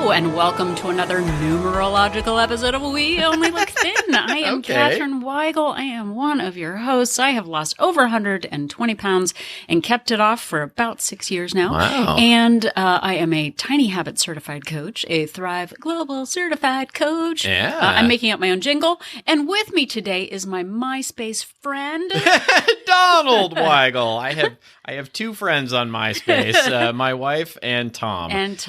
Hello, and welcome to another numerological episode of We Only Look Thin. I am Katherine Weigel. I am one of your hosts. I have lost over 120 pounds and kept it off for about 6 years now. Wow. And I am a Tiny Habit certified coach, a Thrive Global certified coach. Yeah. I'm making up my own jingle. And with me today is my MySpace friend, Donald Weigel. I have two friends on MySpace, my wife and Tom. And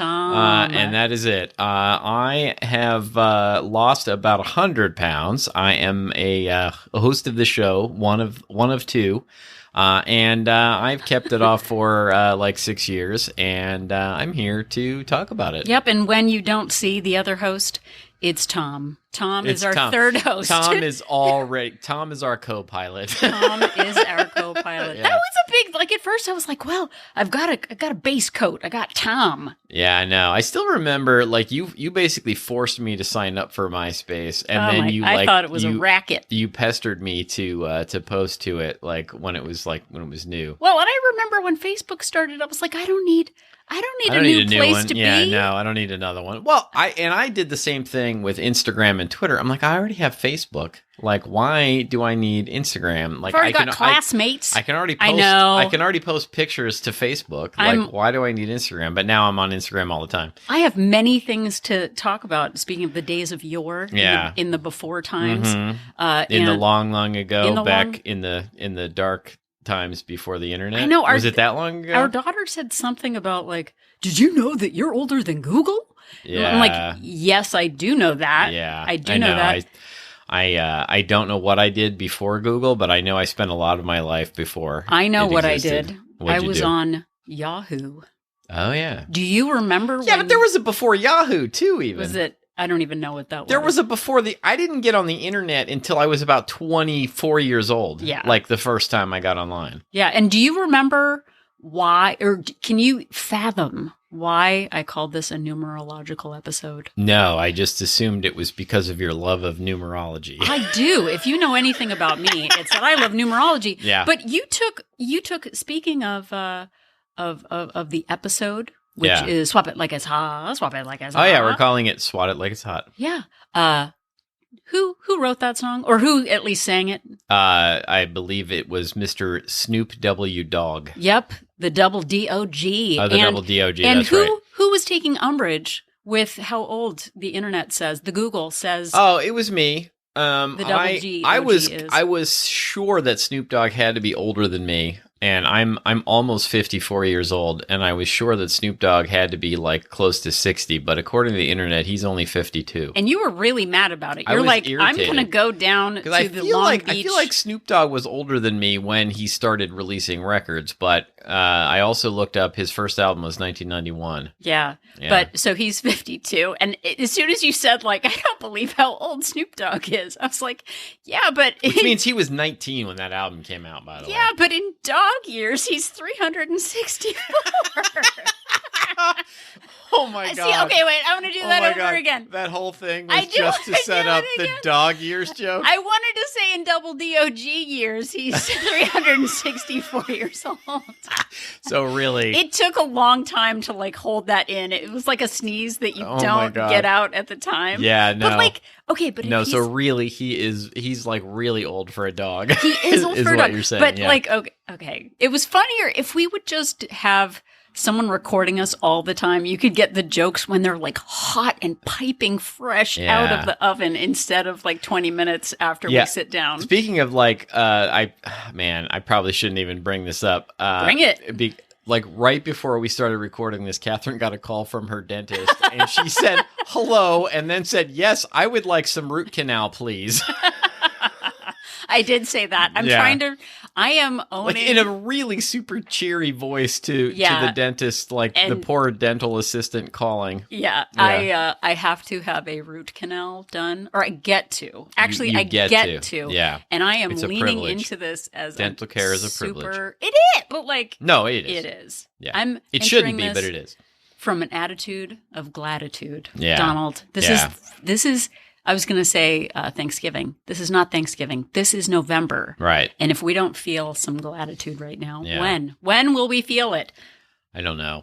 that is it. I have lost about 100 pounds. I am a host of the show, one of two. And I've kept it off for like 6 years, and I'm here to talk about it. Yep, and when you don't see the other host, it's Tom. Tom is our third host. Tom is our co-pilot. Tom is our co-pilot. Yeah. That was a big, like, at first I was like, well, I got a base coat. I got Tom. Yeah, I know. I still remember, like, you basically forced me to sign up for MySpace, and I thought it was a racket. You pestered me to post to it, like when it was new. Well, and I remember when Facebook started, I was like, I don't need a new place one. to Yeah, be. no, I don't need another one. Well, I did the same thing with Instagram and Twitter. I'm like, I already have Facebook. Like, why do I need Instagram? Like, I've already got classmates. I can already post, I know. I can already post pictures to Facebook. Like, why do I need Instagram? But now I'm on Instagram all the time. I have many things to talk about. Speaking of the days of yore, in the before times, in the long ago, in the dark times before the internet. I know. Was it that long ago? Our daughter said something about, like, did you know that you're older than Google? Yeah. I'm like, yes, I do know that. Yeah. I do know that. I don't know what I did before Google, but I know I spent a lot of my life before. I know what existed. I did. What'd I you was do? on Yahoo. Oh, yeah. Do you remember Yeah, but there was a before Yahoo, too, even. Was it? I don't even know what that was. There was a before I didn't get on the internet until I was about 24 years old. Yeah. Like the first time I got online. Yeah, and do you remember why, or can you fathom why I called this a numerological episode? No, I just assumed it was because of your love of numerology. I do. If you know anything about me, it's that I love numerology. Yeah. But you took speaking of the episode, which is swap it like it's hot, swap it like it's hot. Oh yeah, we're calling it Swat It Like It's Hot. Yeah. Who wrote that song, or who at least sang it? I believe it was Mr. Snoop W. Dogg. Yep, the double D-O-G. Oh, double D-O-G, and that's right. Who was taking umbrage with how old the internet says, the Google says? Oh, it was me. The double G. I was sure that Snoop Dogg had to be older than me, and I'm almost 54 years old, and I was sure that Snoop Dogg had to be like close to 60, but according to the internet, he's only 52. And you were really mad about it. I You're was like, irritated. I'm going to go down to the Long Beach. I feel like Snoop Dogg was older than me when he started releasing records, but I also looked up his first album was 1991. Yeah. But so he's 52. And as soon as you said, like, I don't believe how old Snoop Dogg is, I was like, yeah, but... Which means he was 19 when that album came out, by the way. Yeah, but in dog years, he's 364. Oh my God. See, okay, wait, I want to do that over again. That whole thing was just to set up the dog years joke. I wanted to say in double DOG years, he's 364 years old. So really... It took a long time to, like, hold that in. It was like a sneeze that you don't get out at the time. Yeah, no. But, like, okay, but no, so really he's like really old for a dog. He is old for a dog. What you're saying. But like, okay. It was funnier if we would just have someone recording us all the time. You could get the jokes when they're like hot and piping fresh out of the oven instead of like 20 minutes after we sit down. Speaking of like, I probably shouldn't even bring this up. Bring it. Like right before we started recording this, Catherine got a call from her dentist and she said, hello, and then said, yes, I would like some root canal, please. I did say that. I am owning. Like in a really super cheery voice to the dentist, like the poor dental assistant calling. Yeah. I have to have a root canal done, or I get to. Actually, you I get to. Yeah. And I am leaning into this as dental care is a privilege. It is, but like. No, it is. It is. Yeah. It shouldn't be, but it is. From an attitude of gratitude. Yeah. Donald, this is. I was going to say Thanksgiving. This is not Thanksgiving. This is November. Right. And if we don't feel some gratitude right now, when will we feel it? I don't know.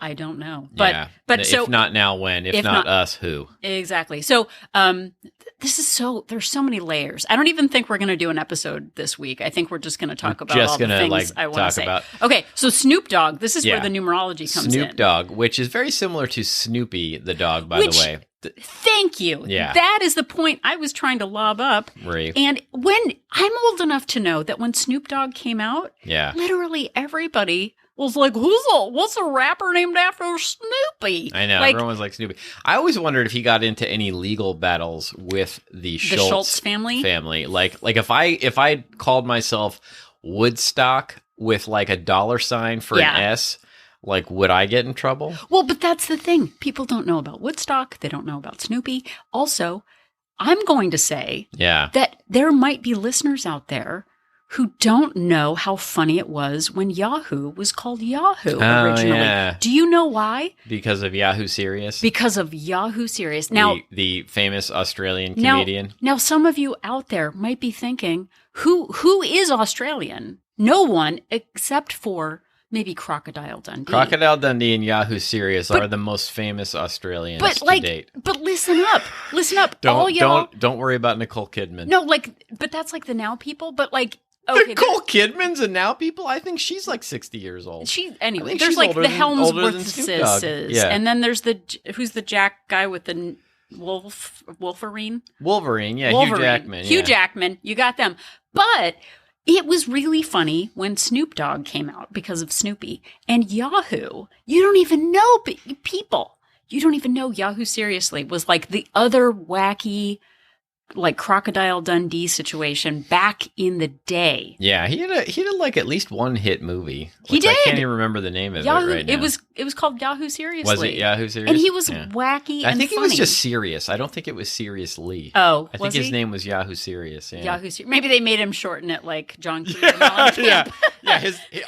But so if not now, when? If not us, who? Exactly. So there's so many layers. I don't even think we're going to do an episode this week. I think we're just going to talk about all the things I want to say. Okay, so Snoop Dogg. This is where the numerology comes in. Snoop Dogg, which is very similar to Snoopy the dog, by the way. Thank you. Yeah. That is the point I was trying to lob up. Right. And when I'm old enough to know that when Snoop Dogg came out, literally everybody was like, what's a rapper named after Snoopy? I know. Everyone was like Snoopy. I always wondered if he got into any legal battles with the Schultz family. Like if I called myself Woodstock with like a $sign for an S, like, would I get in trouble? Well, but that's the thing. People don't know about Woodstock. They don't know about Snoopy. Also, I'm going to say that there might be listeners out there who don't know how funny it was when Yahoo was called Yahoo originally. Yeah. Do you know why? Because of Yahoo Serious? Because of Yahoo Serious. Now, the famous Australian comedian. Now, some of you out there might be thinking, who is Australian? No one except for maybe Crocodile Dundee. Crocodile Dundee and Yahoo Serious are the most famous Australians to date. But listen up. Don't worry about Nicole Kidman. No, but that's like the now people, but like, okay, Nicole Kidman's a now people? I think she's like 60 years old. There's like the Helmsworthses. Yeah. And then there's who's the Jack guy with the Wolverine? Wolverine, yeah. Hugh Jackman. Hugh Jackman. You got them. But it was really funny when Snoop Dogg came out because of Snoopy. And Yahoo, you don't even know people. You don't even know Yahoo Seriously was like the other wacky, like Crocodile Dundee situation back in the day. Yeah, he had like at least one hit movie. He did. I can't even remember the name of it right now. It was called Yahoo Seriously. Was it Yahoo Serious? And he was wacky. I think funny. He was just serious. I don't think it was Seriously. Oh, I think his name was Yahoo Serious. Yeah. Maybe they made him shorten it like John Cleese. Yeah.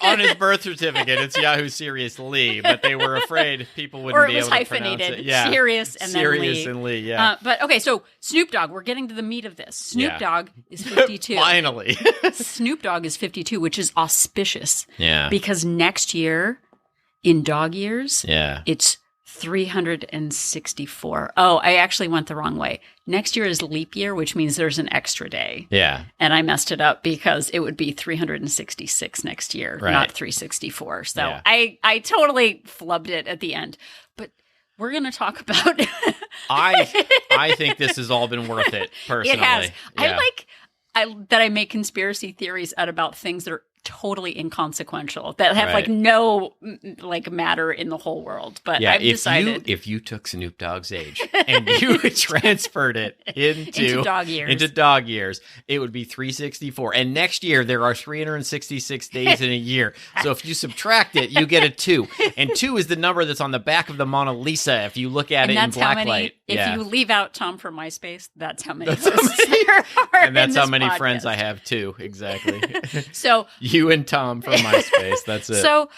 On his birth certificate, it's Yahoo Seriously, but they were afraid people wouldn't be able to pronounce it. Yeah. Serious and then Lee. Serious and Lee. Yeah. But okay, so Snoop Dogg. We're getting to the meat of this. Snoop Dogg is 52. Finally. Snoop Dogg is 52, which is auspicious. Yeah. Because next year, in dog years, it's 364. Oh, I actually went the wrong way. Next year is leap year, which means there's an extra day. Yeah. And I messed it up because it would be 366 next year, not 364. So I totally flubbed it at the end. But we're going to talk about... I think this has all been worth it, personally. It has. Yeah. I make conspiracy theories out about things that are totally inconsequential, that have no matter in the whole world. But I've decided if you took Snoop Dogg's age and you transferred it into dog years, it would be 364. And next year there are 366 days in a year. So if you subtract it, you get a 2. And 2 is the number that's on the back of the Mona Lisa if you look at it in blacklight. If you leave out Tom from MySpace, that's how many there are. And that's how many friends I have too. Exactly. So you and Tom from MySpace. That's it. So,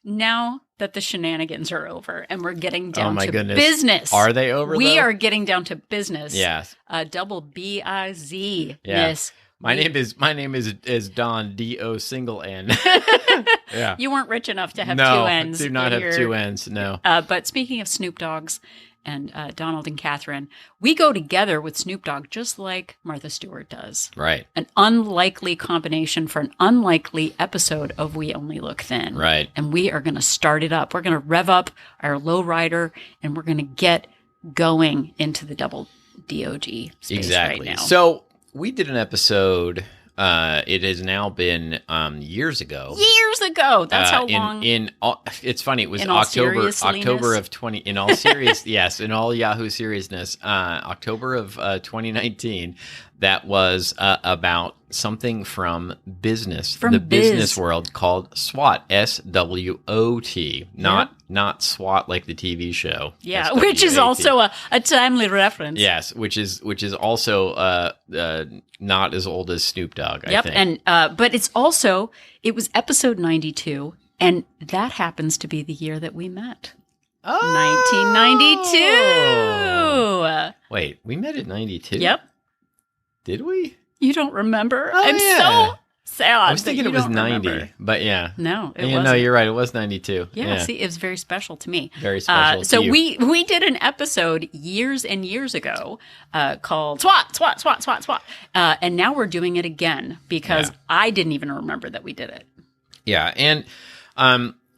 now that the shenanigans are over and we're getting down to business. Are they over? We are getting down to business. Yes. Double B-I-Z. Yeah. My name is Don, D-O single N. Yeah. You weren't rich enough to have two N's. No, do not have two N's, no. But speaking of Snoop Dogg's and Donald and Catherine, we go together with Snoop Dogg just like Martha Stewart does. Right. An unlikely combination for an unlikely episode of We Only Look Thin. Right. And we are going to start it up. We're going to rev up our lowrider and we're going to get going into the double DOG space right now. So we did an episode... it has now been years ago. That's how long. It's funny. It was October of 20. In all serious, yes, in all Yahoo seriousness, October of 2019. That was about something from business, business world called S.W.O.T. S-W-O-T, not SWAT like the TV show. Yeah, which is also a timely reference. Yes, which is also not as old as Snoop Dogg. I think. And but it was episode 92, and that happens to be the year that we met. 1992. Wait, we met in 92? Yep. Did we? You don't remember? sad. I was thinking it was 90, remember. but yeah. No, it wasn't. No, you're right. It was 92. Yeah, see, it was very special to me. Very special to so you. we did an episode years and years ago called SWOT. And now we're doing it again because I didn't even remember that we did it. Yeah, and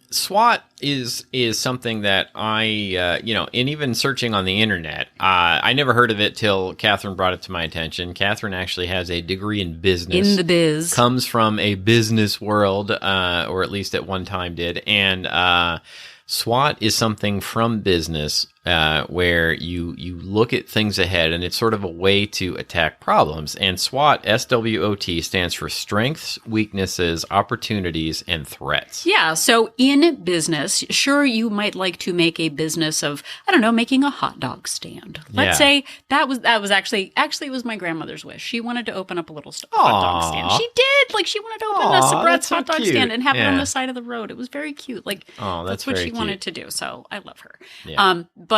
SWOT is something that I, and even searching on the internet, I never heard of it till Catherine brought it to my attention. Catherine actually has a degree in business. In the biz. Comes from a business world, or at least at one time did. And SWOT is something from business where you look at things ahead, and it's sort of a way to attack problems. And SWOT, S.W.O.T, stands for strengths, weaknesses, opportunities, and threats. Yeah. So in business, sure, you might like to make a business of, I don't know, making a hot dog stand. Let's say that was actually it was my grandmother's wish. She wanted to open up a little hot dog stand. She did. Like, she wanted to open a Sabret's hot dog stand and have it on the side of the road. It was very cute. Like, that's what she wanted to do. So I love her. Yeah. But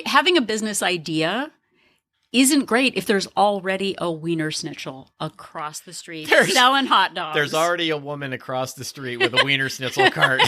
having a business idea isn't great if there's already a Wiener Schnitzel across the street selling hot dogs. There's already a woman across the street with a Wiener Schnitzel cart.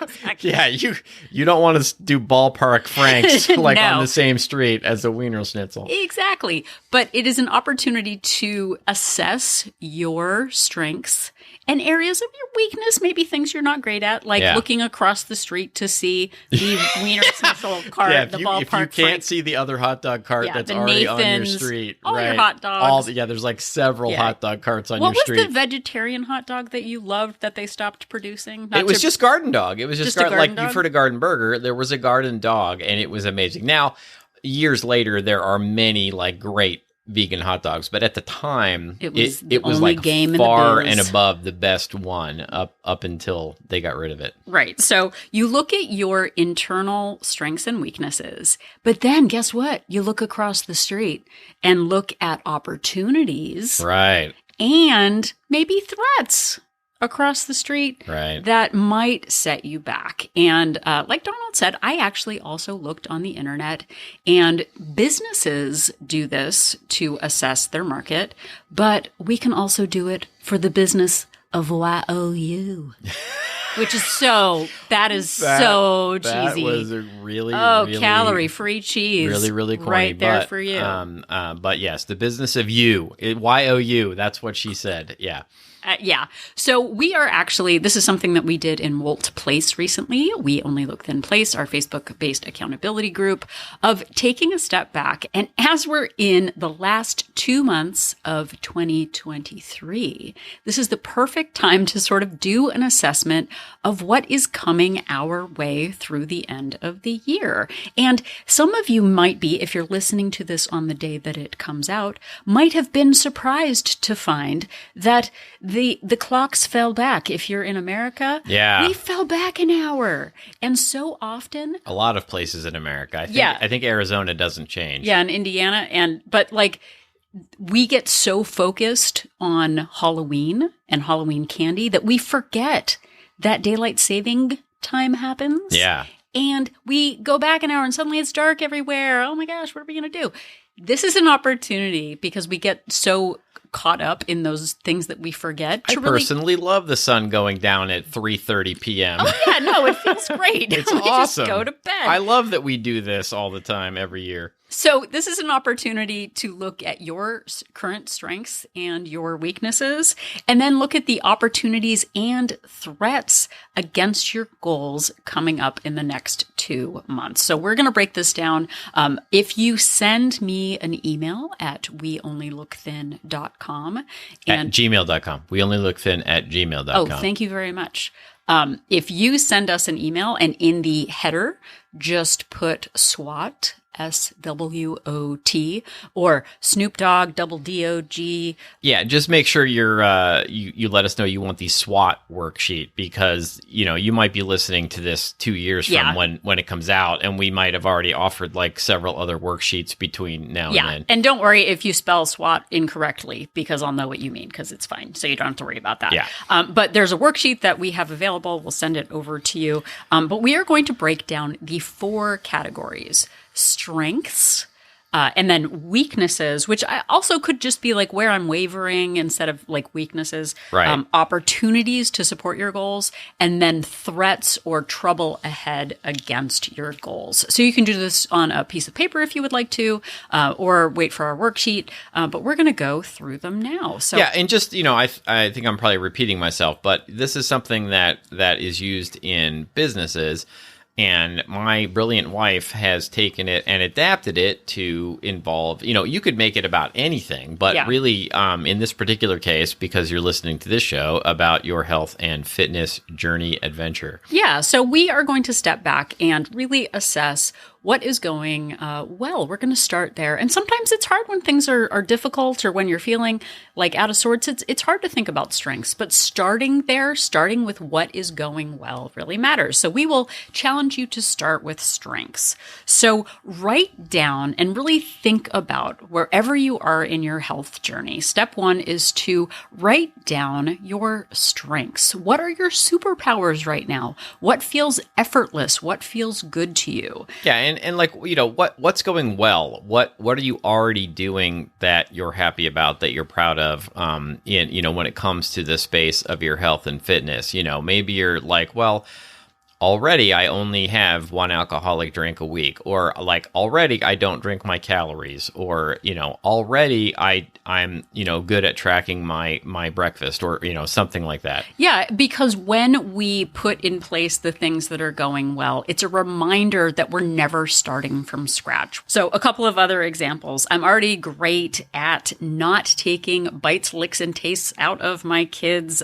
Exactly. Yeah, you don't want to do ballpark franks like on the same street as a Wiener Schnitzel. Exactly. But it is an opportunity to assess your strengths and areas of your weakness, maybe things you're not great at, like looking across the street to see the Wiener Schnitzel cart, the ballpark if you can't see the other hot dog cart that's already on your street. All your hot dogs. There's like several hot dog carts on your street. What was the vegetarian hot dog that you loved that they stopped producing? It was just Garden Dog. It was just garden dog? You've heard of Garden Burger. There was a Garden Dog, and it was amazing. Now, years later, there are many like great vegan hot dogs, but at the time it was like far and above the best one up until they got rid of it. Right. So you look at your internal strengths and weaknesses, but then guess what? You look across the street and look at opportunities. Right. And maybe threats across the street that might set you back. And like Donald said, I actually also looked on the internet, and businesses do this to assess their market, but we can also do it for the business of YOU. Which is so cheesy. That was a really calorie-free cheese. Really, really corny. Right there for you. But yes, the business of you. YOU, that's what she said. Yeah. So we are actually, this is something that we did in Wolt Place recently. We Only Look Thin Place, our Facebook-based accountability group, of taking a step back. And as we're in the last 2 months of 2023, this is the perfect time to sort of do an assessment of what is coming our way through the end of the year. And some of you might be, if you're listening to this on the day that it comes out, might have been surprised to find that the clocks fell back. If you're in America, we fell back an hour. And so often, a lot of places in America. I think Arizona doesn't change. Yeah, in Indiana, but like we get so focused on Halloween and Halloween candy that we forget that daylight saving time happens. Yeah. And we go back an hour and suddenly it's dark everywhere. Oh my gosh, what are we going to do? This is an opportunity because we get so caught up in those things that we forget. I personally love the sun going down at 3:30 p.m. Oh yeah, no, it feels great. It's awesome. Just go to bed. I love that we do this all the time, every year. So this is an opportunity to look at your current strengths and your weaknesses, and then look at the opportunities and threats against your goals coming up in the next 2 months. So we're going to break this down. If you send me an email at weonlylookthin.com and at gmail.com. weonlylookthin at gmail.com. Oh, thank you very much. If you send us an email and in the header, just put SWOT, S.W.O.T, or Snoop Dogg, D.O.G. Yeah, just make sure you let us know you want the SWOT worksheet, because you might be listening to this 2 years from when it comes out, and we might have already offered like several other worksheets between now and then. And don't worry if you spell SWOT incorrectly, because I'll know what you mean, because it's fine, so you don't have to worry about that. Yeah. But there's a worksheet that we have available. We'll send it over to you. But we are going to break down the 4 categories: strengths, And then weaknesses, which I also could just be like where I'm wavering instead of like weaknesses, right. Opportunities to support your goals, and then threats or trouble ahead against your goals. So you can do this on a piece of paper if you would like to, or wait for our worksheet. But we're going to go through them now. So yeah, and just, I think I'm probably repeating myself, but this is something that is used in businesses. And my brilliant wife has taken it and adapted it to involve, you could make it about anything, but really in this particular case, because you're listening to this show, about your health and fitness journey adventure. Yeah, so we are going to step back and really assess what is going well. We're going to start there. And sometimes it's hard when things are difficult or when you're feeling like out of sorts. It's hard to think about strengths, but starting with what is going well really matters. So we will challenge you to start with strengths. So write down and really think about wherever you are in your health journey. Step 1 is to write down your strengths. What are your superpowers right now? What feels effortless? What feels good to you? Yeah, and like, what's going well? What are you already doing that you're happy about, that you're proud of, when it comes to the space of your health and fitness? Maybe you're like, well, already I only have one alcoholic drink a week, or like already I don't drink my calories, or already I'm good at tracking my breakfast, or something like that. Yeah, because when we put in place the things that are going well, it's a reminder that we're never starting from scratch. So a couple of other examples. I'm already great at not taking bites, licks, and tastes out of my kids'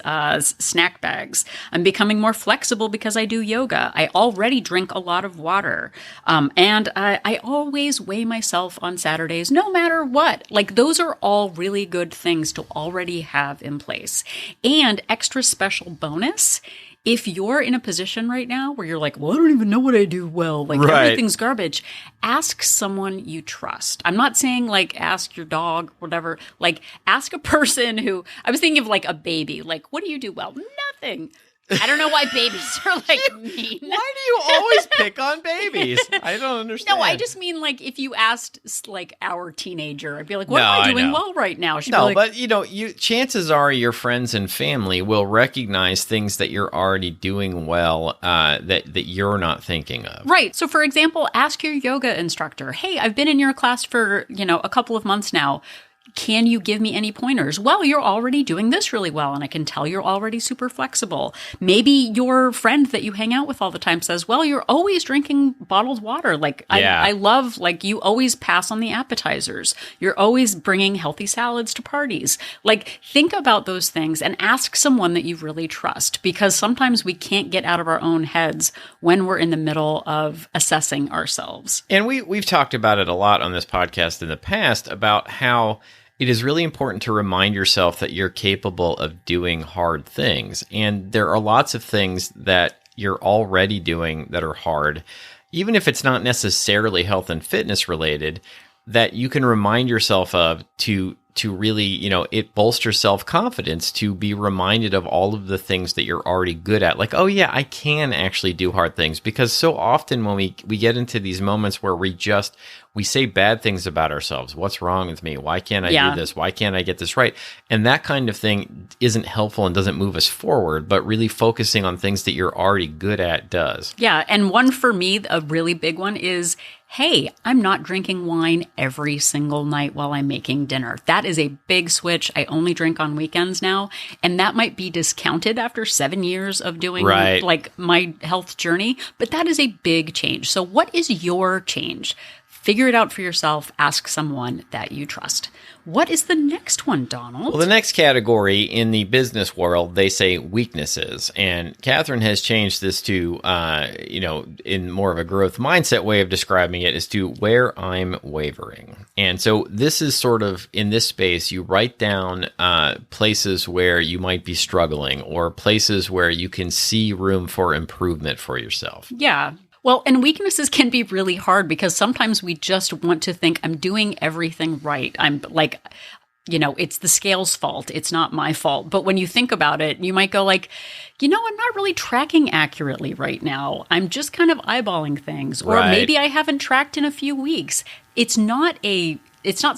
snack bags. I'm becoming more flexible because I do yoga. I already drink a lot of water. And I always weigh myself on Saturdays, no matter what. Like, those are all really good things to already have in place. And extra special bonus, if you're in a position right now where you're like, well, I don't even know what I do well, like everything's garbage, ask someone you trust. I'm not saying like ask your dog, whatever, like ask a person who, I was thinking of like a baby, like, what do you do well? Nothing. I don't know why babies are like mean. Why do you always pick on babies? I don't understand. No, I just mean like if you asked like our teenager, I'd be like, what am I doing well right now? She'd be like, but chances are your friends and family will recognize things that you're already doing well that you're not thinking of. Right. So for example, ask your yoga instructor, hey, I've been in your class for, a couple of months now. Can you give me any pointers? Well, you're already doing this really well, and I can tell you're already super flexible. Maybe your friend that you hang out with all the time says, well, you're always drinking bottled water. Like, I love, like, you always pass on the appetizers. You're always bringing healthy salads to parties. Like, think about those things and ask someone that you really trust, because sometimes we can't get out of our own heads when we're in the middle of assessing ourselves. And we've talked about it a lot on this podcast in the past about how it is really important to remind yourself that you're capable of doing hard things. And there are lots of things that you're already doing that are hard, even if it's not necessarily health and fitness related, that you can remind yourself of to really, it bolsters self-confidence to be reminded of all of the things that you're already good at. Like, oh yeah, I can actually do hard things. Because so often when we get into these moments where we say bad things about ourselves. What's wrong with me? Why can't I do this? Why can't I get this right? And that kind of thing isn't helpful and doesn't move us forward, but really focusing on things that you're already good at does. Yeah. And one for me, a really big one is, hey, I'm not drinking wine every single night while I'm making dinner. That is a big switch. I only drink on weekends now. And that might be discounted after 7 years of doing like my health journey, but that is a big change. So what is your change? Figure it out for yourself. Ask someone that you trust. What is the next one, Donald? Well, the next category in the business world, they say weaknesses. And Catherine has changed this to, in more of a growth mindset way of describing it, as to where I'm wavering. And so this is sort of, in this space, you write down places where you might be struggling, or places where you can see room for improvement for yourself. Yeah. Well, and weaknesses can be really hard because sometimes we just want to think I'm doing everything right. I'm like, it's the scale's fault. It's not my fault. But when you think about it, you might go like, I'm not really tracking accurately right now. I'm just kind of eyeballing things. Or maybe I haven't tracked in a few weeks. It's not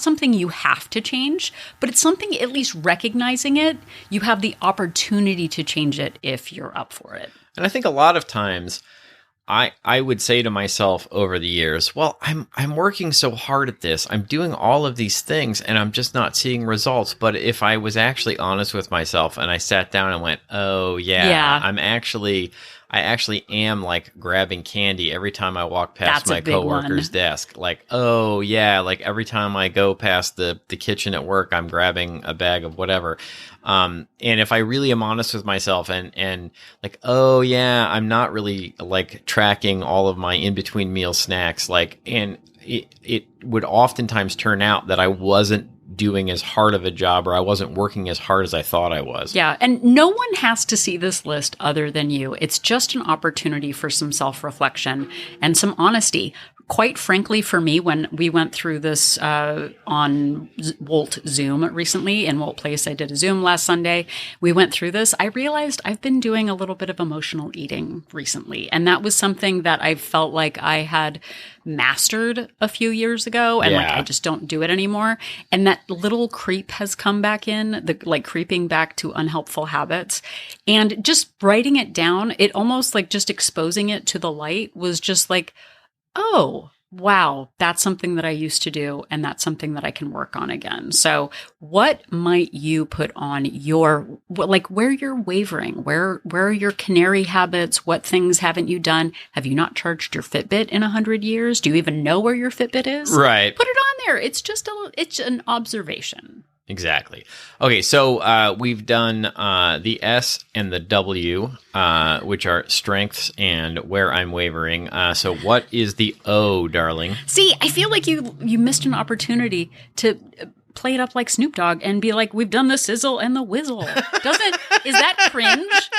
something you have to change, but it's something, at least recognizing it, you have the opportunity to change it if you're up for it. And I think a lot of times I would say to myself over the years, well, I'm working so hard at this. I'm doing all of these things and I'm just not seeing results. But if I was actually honest with myself and I sat down and went, oh yeah. I actually am like grabbing candy every time I walk past my coworker's desk. Like, oh yeah, like every time I go past the kitchen at work, I'm grabbing a bag of whatever. And if I really am honest with myself and like, oh yeah, I'm not really like tracking all of my in-between meal snacks, like, and it would oftentimes turn out that I wasn't doing as hard of a job, or I wasn't working as hard as I thought I was. Yeah. And no one has to see this list other than you. It's just an opportunity for some self-reflection and some honesty. Quite frankly, for me, when we went through this on Wolt Zoom recently, in Wolt Place, I did a Zoom last Sunday. We went through this. I realized I've been doing a little bit of emotional eating recently. And that was something that I felt like I had mastered a few years ago. And like, I just don't do it anymore. And that little creep has come back in, creeping back to unhelpful habits. And just writing it down, it almost like just exposing it to the light was just like, oh, wow, that's something that I used to do, and that's something that I can work on again. So what might you put on where you're wavering? Where are your canary habits? What things haven't you done? Have you not charged your Fitbit in 100 years? Do you even know where your Fitbit is? Right. Put it on there. It's just it's an observation. Exactly. Okay, so we've done the S and the W, which are strengths and where I'm wavering. So what is the O, darling? See, I feel like you missed an opportunity to play it up like Snoop Dogg and be like, we've done the sizzle and the whizzle. Is that cringe?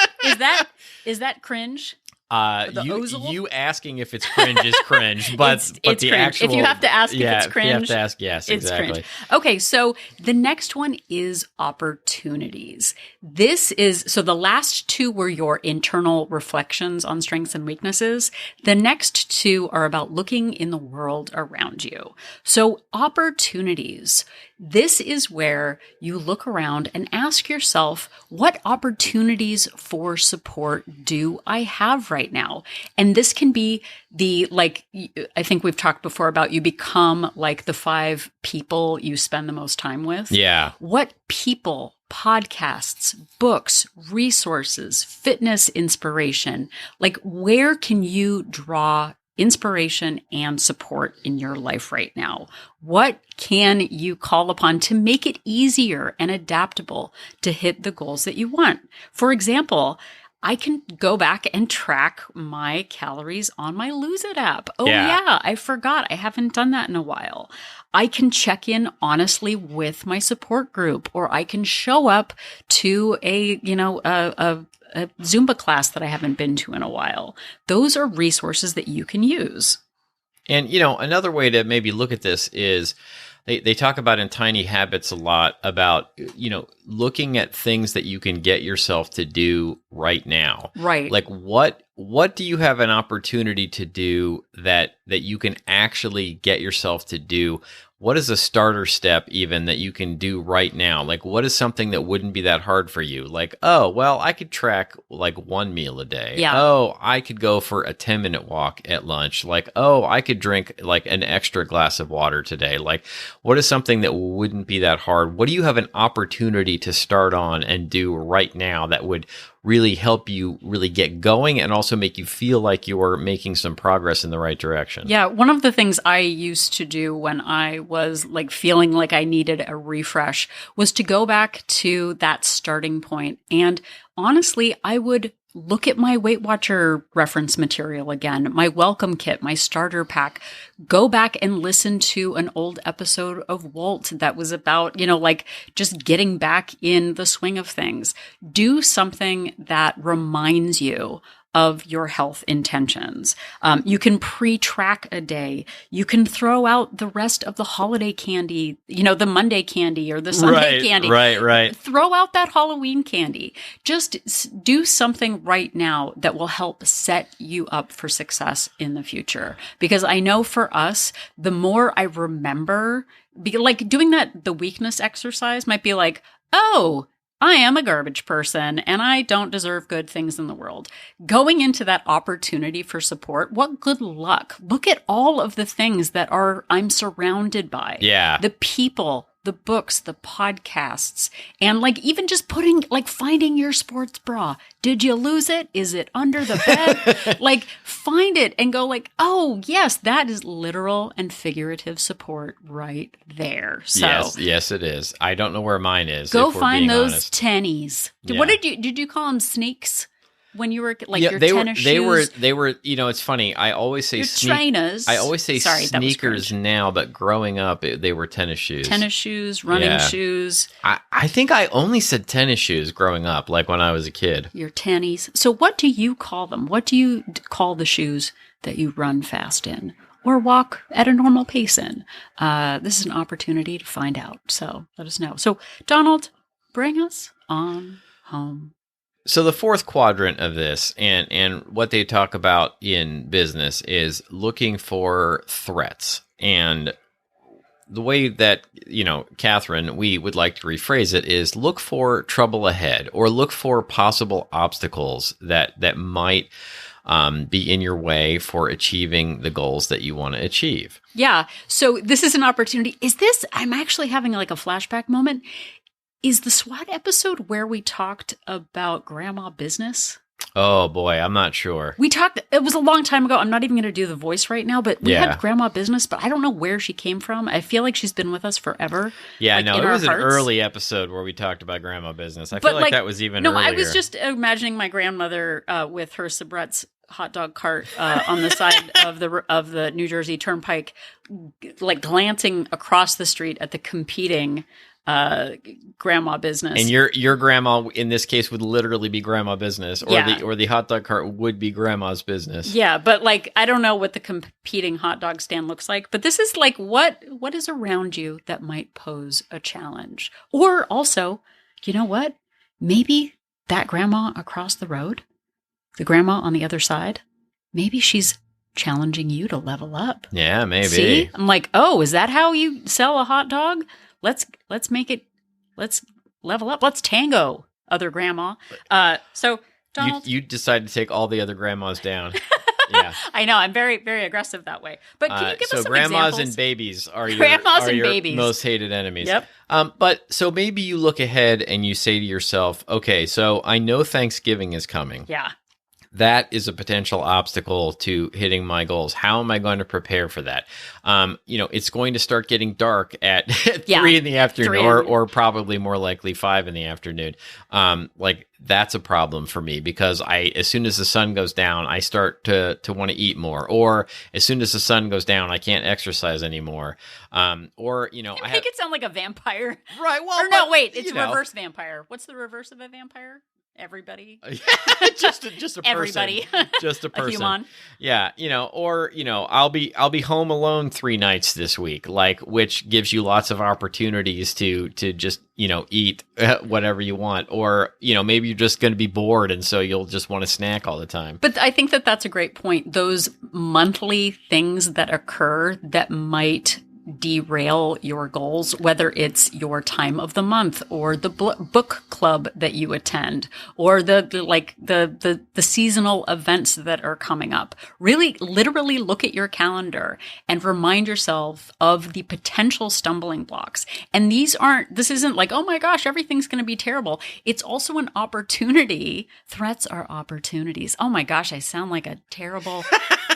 Is that cringe? You asking if it's cringe is cringe, but it's the cringe. actual, if you have to ask if it's cringe, you have to ask yes, it's exactly. Cringe. Okay, so the next one is opportunities. So the last two were your internal reflections on strengths and weaknesses. The next two are about looking in the world around you. So opportunities. This is where you look around and ask yourself, what opportunities for support do I have right now? And this can be I think we've talked before about you become like the 5 people you spend the most time with. Yeah. What people, podcasts, books, resources, fitness inspiration, like where can you draw inspiration and support in your life right now? What can you call upon to make it easier and adaptable to hit the goals that you want? For example, I can go back and track my calories on my Lose It app. Oh yeah, I forgot. I haven't done that in a while. I can check in honestly with my support group, or I can show up to a Zumba class that I haven't been to in a while. Those are resources that you can use. And, another way to maybe look at this is they talk about in Tiny Habits a lot about, looking at things that you can get yourself to do right now. Right. Like what do you have an opportunity to do that you can actually get yourself to do? What is a starter step even that you can do right now? Like, what is something that wouldn't be that hard for you? Like, oh, well, I could track like 1 meal a day. Yeah. Oh, I could go for a 10-minute walk at lunch. Like, oh, I could drink like an extra glass of water today. Like, what is something that wouldn't be that hard? What do you have an opportunity to start on and do right now that would really help you really get going and also make you feel like you're making some progress in the right direction? Yeah, one of the things I used to do when I was like feeling like I needed a refresh was to go back to that starting point. And honestly, I would look at my Weight Watcher reference material again, my welcome kit, my starter pack, go back and listen to an old episode of Wolt that was about, just getting back in the swing of things. Do something that reminds you of your health intentions. You can pre-track a day. You can throw out the rest of the holiday candy, the Monday candy or the Sunday candy. Right. Throw out that Halloween candy. Just do something right now that will help set you up for success in the future. Because I know for us, the more I remember, like doing the weakness exercise might be like, oh, I am a garbage person and I don't deserve good things in the world. Going into that opportunity for support, what good luck. Look at all of the things that I'm surrounded by. Yeah. The people, the books, the podcasts, and even just finding your sports bra. Did you lose it? Is it under the bed? Find it and go oh, yes, that is literal and figurative support right there. So yes, it is. I don't know where mine is. Go find those honest. Tennies. Yeah. What did you call them sneaks? When you were your tennis shoes? They were, it's funny. I always say trainers. I always say sneakers now, but growing up, they were tennis shoes. Tennis shoes, running shoes. I think I only said tennis shoes growing up, when I was a kid. Your tennies. So what do you call them? What do you call the shoes that you run fast in or walk at a normal pace in? This is an opportunity to find out. So let us know. So Donald, bring us on home. So the fourth quadrant of this and what they talk about in business is looking for threats. And the way that, Catherine, we would like to rephrase it is look for trouble ahead or look for possible obstacles that might be in your way for achieving the goals that you want to achieve. Yeah. So this is an opportunity. I'm actually having a flashback moment. Is the S.W.O.T episode where we talked about grandma business? Oh boy, I'm not sure. It was a long time ago. I'm not even going to do the voice right now, but we had grandma business, but I don't know where she came from. I feel like she's been with us forever. Yeah, no, it was an early episode where we talked about grandma business. I feel like that was even earlier. No, I was just imagining my grandmother with her Sabret's hot dog cart on the side of the New Jersey Turnpike, glancing across the street at the competing grandma business. And your grandma in this case would literally be grandma business, or the hot dog cart would be grandma's business. Yeah, but I don't know what the competing hot dog stand looks like, but this is what is around you that might pose a challenge. Or also, you know what? Maybe that grandma across the road, the grandma on the other side, maybe she's challenging you to level up. Yeah, maybe. See? I'm oh, is that how you sell a hot dog? Let's make it. Let's level up. Let's tango, other grandma. So Donald, you decide to take all the other grandmas down. Yeah, I know. I'm very, very aggressive that way. But can you give us some grandmas examples? and babies are your most hated enemies. Yep. But so maybe you look ahead and you say to yourself, okay, so I know Thanksgiving is coming. Yeah. That is a potential obstacle to hitting my goals. How am I going to prepare for that? It's going to start getting dark at 3 in the afternoon, or probably more likely 5 in the afternoon. That's a problem for me because as soon as the sun goes down, I start to want to eat more. Or as soon as the sun goes down, I can't exercise anymore. I make it sound like a vampire. Right. Well, it's reverse vampire. What's the reverse of a vampire? Everybody. just a person. Everybody. Just a person. A human. Yeah, I'll be home alone 3 nights this week, which gives you lots of opportunities to just, eat whatever you want, or maybe you're just going to be bored and so you'll just want to snack all the time. But I think that's a great point. Those monthly things that occur that might derail your goals, whether it's your time of the month or the book club that you attend or the seasonal events that are coming up. Really, literally look at your calendar and remind yourself of the potential stumbling blocks. And this isn't oh my gosh, everything's going to be terrible. It's also an opportunity. Threats are opportunities. Oh my gosh, I sound like a terrible,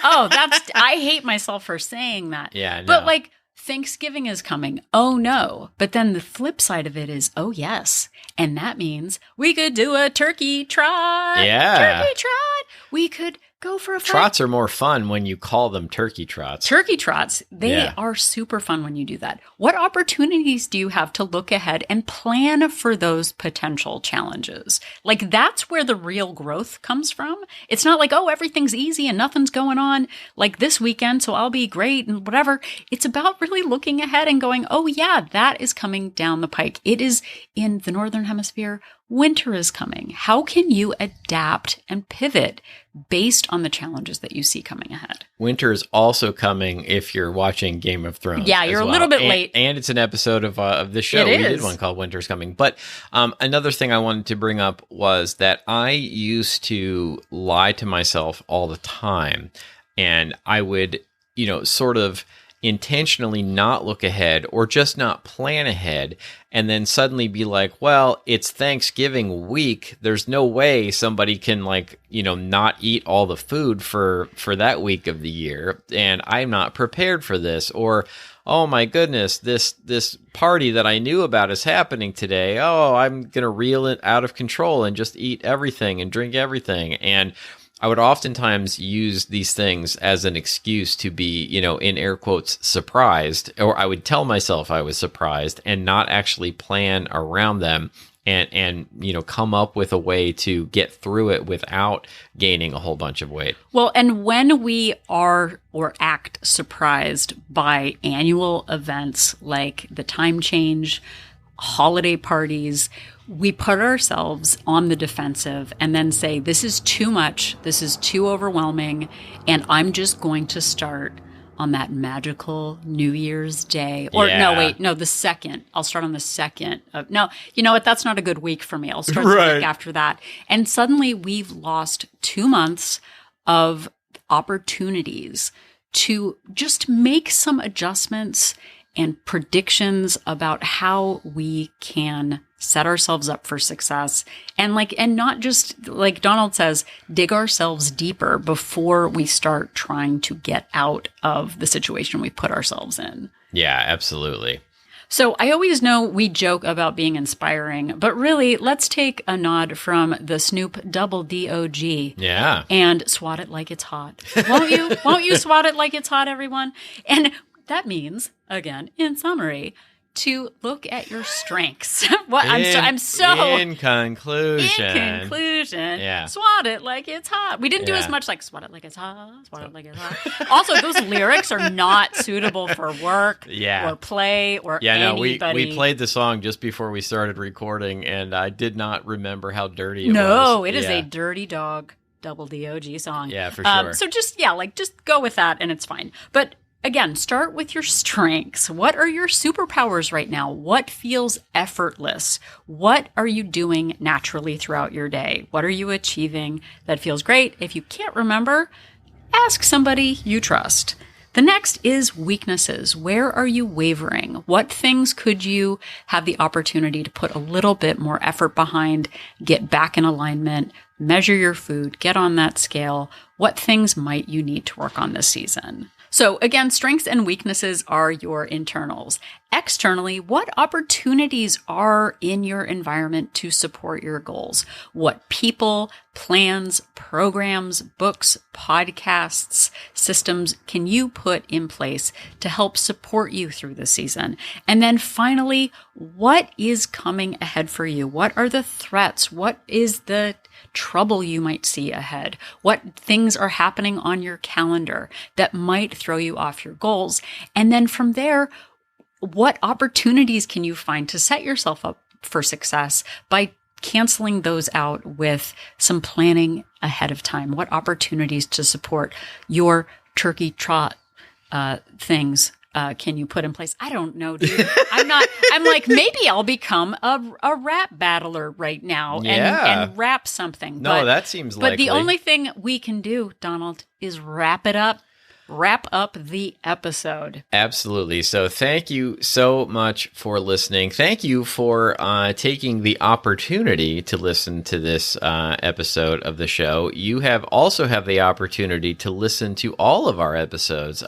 I hate myself for saying that. Yeah, no. But Thanksgiving is coming. Oh no. But then the flip side of it is, oh yes. And that means we could do a turkey trot. Yeah. Turkey trot. We could Go for a 5. Trots are more fun when you call them turkey trots. Turkey trots, they are super fun when you do that. What opportunities do you have to look ahead and plan for those potential challenges? Like, that's where the real growth comes from. It's not like, oh, everything's easy and nothing's going on like this weekend, so I'll be great and whatever. It's about really looking ahead and going, oh yeah, that is coming down the pike. It is in the Northern Hemisphere. Winter is coming. How can you adapt and pivot based on the challenges that you see coming ahead? Winter is also coming if you're watching Game of Thrones. Yeah, you're a little bit late. And it's an episode of the show. We did one called Winter's Coming. But another thing I wanted to bring up was that I used to lie to myself all the time. And I would, sort of intentionally not look ahead or just not plan ahead, and then suddenly be like, well, it's Thanksgiving week. There's no way somebody can not eat all the food for that week of the year, and I'm not prepared for this. Or, oh my goodness, this party that I knew about is happening today. Oh, I'm going to reel it out of control and just eat everything and drink everything. And I would oftentimes use these things as an excuse to be, in air quotes, surprised, or I would tell myself I was surprised and not actually plan around them and come up with a way to get through it without gaining a whole bunch of weight. Well, and when we are or act surprised by annual events like the time change, holiday parties, we put ourselves on the defensive and then say, this is too much, this is too overwhelming, and I'm just going to start on that magical New Year's Day. Or the second. I'll start on the second. No, you know what? That's not a good week for me. I'll start the week after that. And suddenly we've lost 2 months of opportunities to just make some adjustments and predictions about how we can set ourselves up for success and not just, like Donald says, dig ourselves deeper before we start trying to get out of the situation we put ourselves in. Yeah, absolutely. So I always know we joke about being inspiring, but really, let's take a nod from the Snoop Dogg. Yeah. And swat it like it's hot. Won't you? Won't you swat it like it's hot, everyone? And that means, again, in summary, to look at your strengths. In conclusion, yeah. Swat it like it's hot. We didn't do as much like swat it like it's hot, swat it like it's hot. Also, those lyrics are not suitable for work or play or anybody. No, we played the song just before we started recording, and I did not remember how dirty it was. No, it is a dirty dog, S.W.O.T song. Yeah, for sure. So just go with that, and it's fine. But again, start with your strengths. What are your superpowers right now? What feels effortless? What are you doing naturally throughout your day? What are you achieving that feels great? If you can't remember, ask somebody you trust. The next is weaknesses. Where are you wavering? What things could you have the opportunity to put a little bit more effort behind, get back in alignment, measure your food, get on that scale? What things might you need to work on this season? So again, strengths and weaknesses are your internals. Externally, what opportunities are in your environment to support your goals? What people, plans, programs, books, podcasts, systems can you put in place to help support you through the season? And then finally, what is coming ahead for you? What are the threats? What is the trouble you might see ahead? What things are happening on your calendar that might throw you off your goals? And then from there, what opportunities can you find to set yourself up for success by canceling those out with some planning ahead of time? What opportunities to support your turkey trot things can you put in place? I don't know, dude. I'm like, maybe I'll become a rap battler right now and rap something. No, that seems likely. But the only thing we can do, Donald, is wrap up the episode. Absolutely. So thank you so much for listening. Thank you for taking the opportunity to listen to this episode of the show. You also have the opportunity to listen to all of our episodes.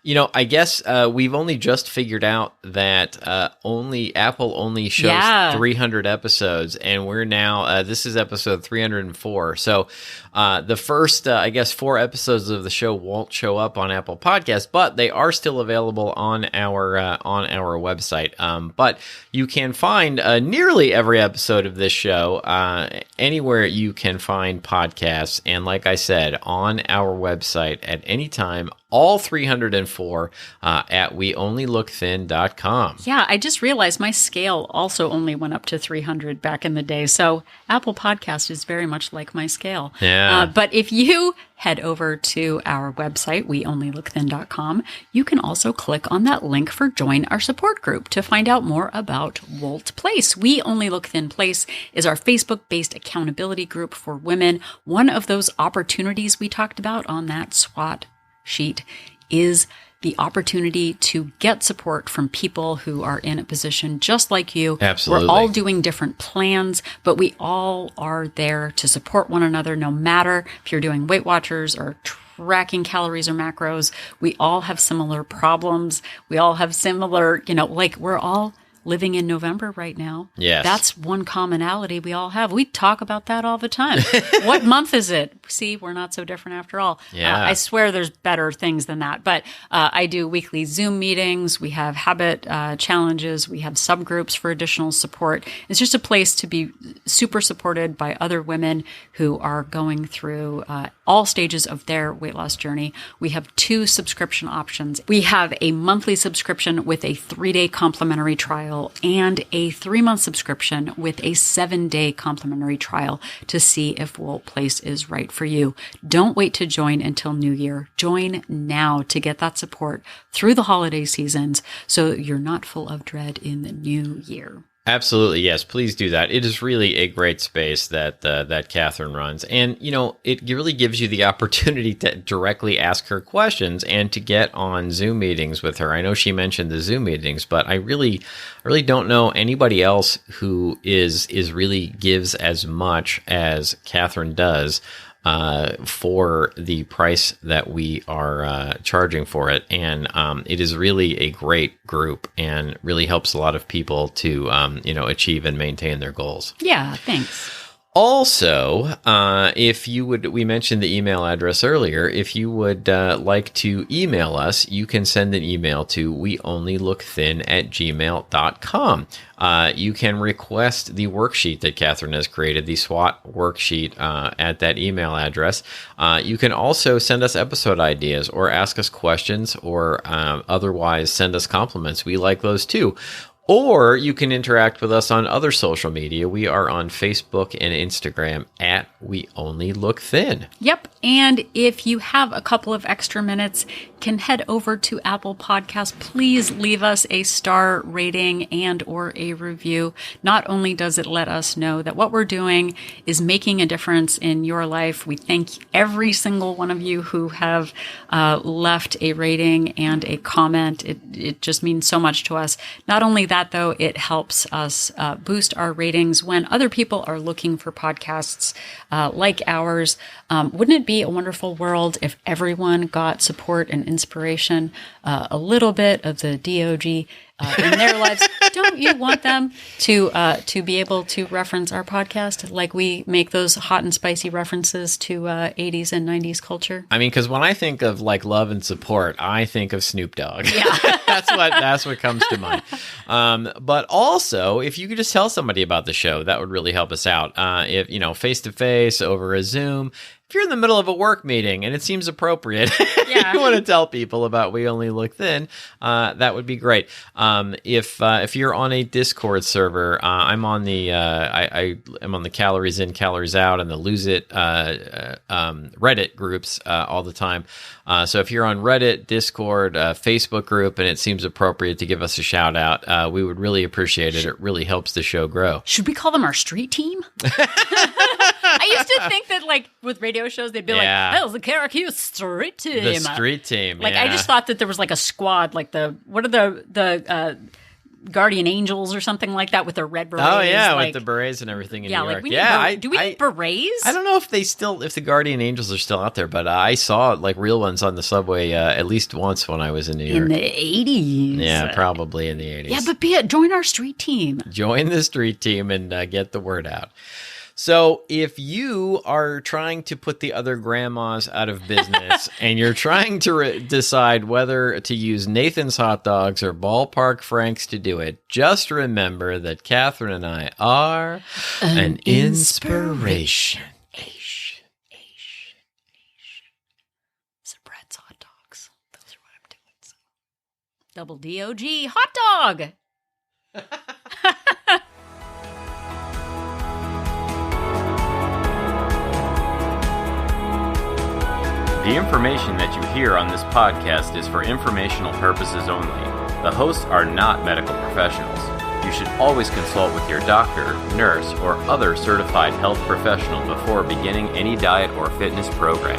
I guess we've only just figured out that Apple only shows 300 episodes, and we're now, this is episode 304. So the first, 4 episodes of the show won't show up on Apple Podcasts, but they are still available on our website. But you can find nearly every episode of this show anywhere you can find podcasts, and like I said, on our website at any time, all 304 at weonlylookthin.com. Yeah, I just realized my scale also only went up to 300 back in the day. So Apple Podcast is very much like my scale. Yeah. But if you head over to our website, weonlylookthin.com, you can also click on that link for Join Our Support Group to find out more about WOLT Place. We Only Look Thin Place is our Facebook-based accountability group for women. One of those opportunities we talked about on that SWOT sheet is the opportunity to get support from people who are in a position just like you. Absolutely. We're all doing different plans, but we all are there to support one another, no matter if you're doing Weight Watchers or tracking calories or macros. We all have similar problems. We all have similar, we're all living in November right now. Yes. That's one commonality we all have. We talk about that all the time. What month is it? See, we're not so different after all. Yeah. I swear there's better things than that. But I do weekly Zoom meetings. We have habit challenges. We have subgroups for additional support. It's just a place to be super supported by other women who are going through all stages of their weight loss journey. We have 2 subscription options. We have a monthly subscription with a 3-day complimentary trial and a 3-month subscription with a 7-day complimentary trial to see if WOLT Place is right for you. Don't wait to join until New Year. Join now to get that support through the holiday seasons so you're not full of dread in the new year. Absolutely, yes. Please do that. It is really a great space that Catherine runs, and it really gives you the opportunity to directly ask her questions and to get on Zoom meetings with her. I know she mentioned the Zoom meetings, but I really don't know anybody else who is really gives as much as Catherine does for the price that we are charging for it. And it is really a great group and really helps a lot of people to, achieve and maintain their goals. Yeah, thanks. Also, if you would, we mentioned the email address earlier. If you would like to email us, you can send an email to weonlylookthin@gmail.com. You can request the worksheet that Catherine has created, the SWOT worksheet, at that email address. You can also send us episode ideas or ask us questions or otherwise send us compliments. We like those too. Or you can interact with us on other social media. We are on Facebook and Instagram at We Only Look Thin. Yep. And if you have a couple of extra minutes, can head over to Apple Podcasts. Please leave us a star rating and or a review. Not only does it let us know that what we're doing is making a difference in your life. We thank every single one of you who have left a rating and a comment. It just means so much to us. Not only that, though, it helps us boost our ratings when other people are looking for podcasts like ours. Wouldn't it be a wonderful world if everyone got support and inspiration, a little bit of the DOG in their lives? Don't you want them to be able to reference our podcast like we make those hot and spicy references to 80s and 90s culture? I mean, because when I think of like love and support, I think of Snoop Dogg. Yeah. That's what comes to mind. But also, if you could just tell somebody about the show, that would really help us out. If face to face over a Zoom. If you're in the middle of a work meeting and it seems appropriate, yeah. you want to tell people about We Only Look Thin, that would be great. If you're on a Discord server, I'm on the I'm on the Calories In, Calories Out and the Lose It Reddit groups all the time. So if you're on Reddit, Discord, Facebook group, and it seems appropriate to give us a shout out, we would really appreciate it. It really helps the show grow. Should we call them our street team? I used to think that, like, with radio shows, they'd be like, "Oh, the Karakia street team." The street team. Like, I just thought that there was like a squad, like what are the guardian angels or something like that with their red berets. Oh yeah, with the berets and everything in New York. Do we need berets? I don't know if the guardian angels are still out there, but I saw like real ones on the subway at least once when I was in New York. In the 80s. Yeah, probably in the 80s. Yeah, but join our street team. Join the street team and get the word out. So if you are trying to put the other grandmas out of business and you're trying to decide whether to use Nathan's Hot Dogs or Ballpark Franks to do it, just remember that Catherine and I are an inspiration. So Brett's Hot Dogs. Those are what I'm doing. So. Double DOG hot dog. The information that you hear on this podcast is for informational purposes only. The hosts are not medical professionals. You should always consult with your doctor, nurse, or other certified health professional before beginning any diet or fitness program.